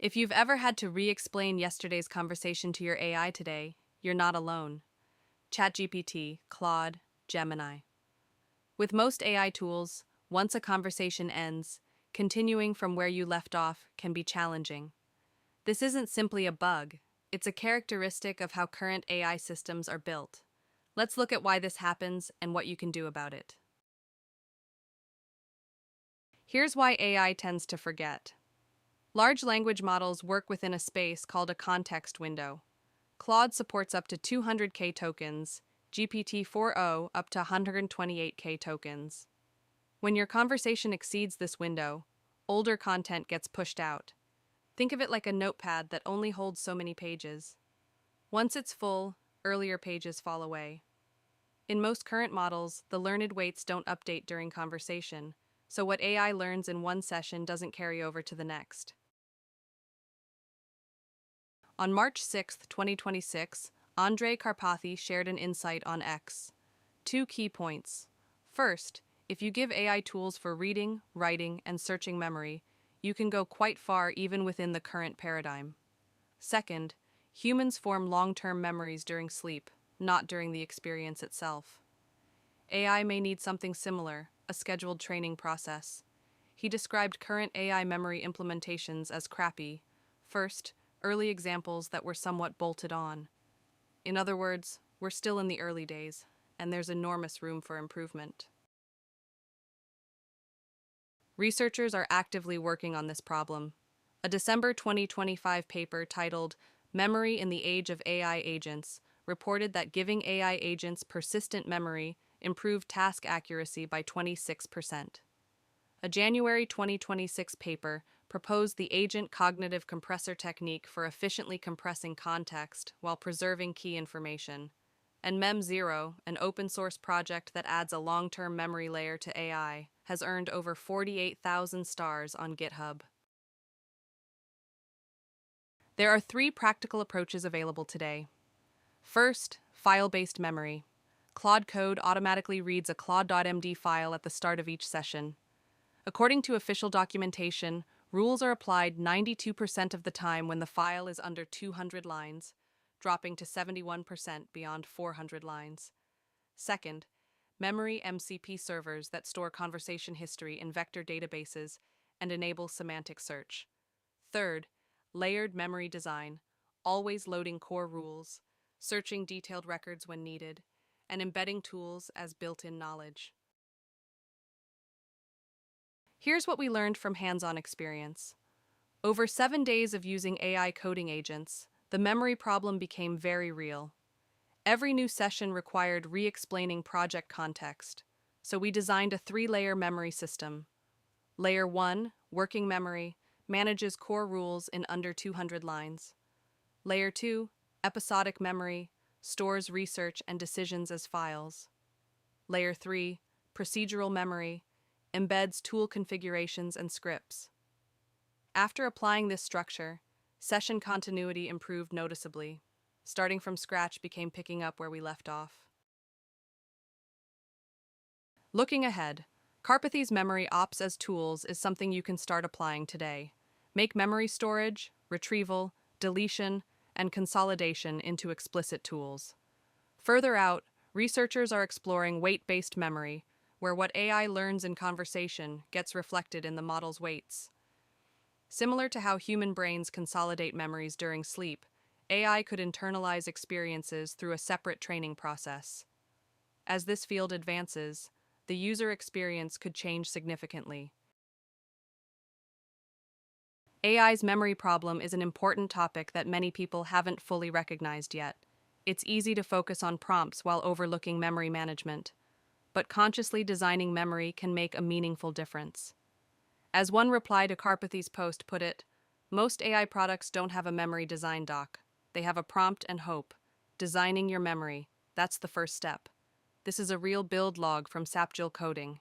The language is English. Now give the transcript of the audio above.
If you've ever had to re-explain yesterday's conversation to your AI today, you're not alone. ChatGPT, Claude, Gemini. With most AI tools, once a conversation ends, continuing from where you left off can be challenging. This isn't simply a bug, it's a characteristic of how current AI systems are built. Let's look at why this happens and what you can do about it. Here's why AI tends to forget. Large language models work within a space called a context window. Claude supports up to 200K tokens, GPT-4o up to 128K tokens. When your conversation exceeds this window, older content gets pushed out. Think of it like a notepad that only holds so many pages. Once it's full, earlier pages fall away. In most current models, the learned weights don't update during conversation, so what AI learns in one session doesn't carry over to the next. On March 6, 2026, Karpathy shared an insight on X. 2 key points. First, if you give AI tools for reading, writing, and searching memory, you can go quite far even within the current paradigm. Second, humans form long-term memories during sleep, not during the experience itself. AI may need something similar, a scheduled training process. He described current AI memory implementations as crappy. First, early examples that were somewhat bolted on. In other words, we're still in the early days, and there's enormous room for improvement. Researchers are actively working on this problem. A December 2025 paper titled Memory in the Age of AI Agents reported that giving AI agents persistent memory improved task accuracy by 26%. A January 2026 paper proposed the agent cognitive compressor technique for efficiently compressing context while preserving key information. And Mem0, an open-source project that adds a long-term memory layer to AI, has earned over 48,000 stars on GitHub. There are 3 practical approaches available today. First, file-based memory. Claude Code automatically reads a CLAUDE.md file at the start of each session. According to official documentation, rules are applied 92% of the time when the file is under 200 lines, dropping to 71% beyond 400 lines. Second, memory MCP servers that store conversation history in vector databases and enable semantic search. Third, layered memory design, always loading core rules, searching detailed records when needed, and embedding tools as built-in knowledge. Here's what we learned from hands-on experience. Over 7 days of using AI coding agents, the memory problem became very real. Every new session required re-explaining project context, so we designed a 3-layer memory system. Layer 1, working memory, manages core rules in under 200 lines. Layer 2, episodic memory, stores research and decisions as files. Layer 3, procedural memory, embeds tool configurations and scripts. After applying this structure, session continuity improved noticeably. Starting from scratch became picking up where we left off. Looking ahead, Karpathy's memory ops as tools is something you can start applying today. Make memory storage, retrieval, deletion, and consolidation into explicit tools. Further out, researchers are exploring weight-based memory, where what AI learns in conversation gets reflected in the model's weights. Similar to how human brains consolidate memories during sleep, AI could internalize experiences through a separate training process. As this field advances, the user experience could change significantly. AI's memory problem is an important topic that many people haven't fully recognized yet. It's easy to focus on prompts while overlooking memory management, but consciously designing memory can make a meaningful difference. As one reply to Karpathy's post put it, most AI products don't have a memory design doc. They have a prompt and hope. Designing your memory, that's the first step. This is a real build log from Sapjil Coding.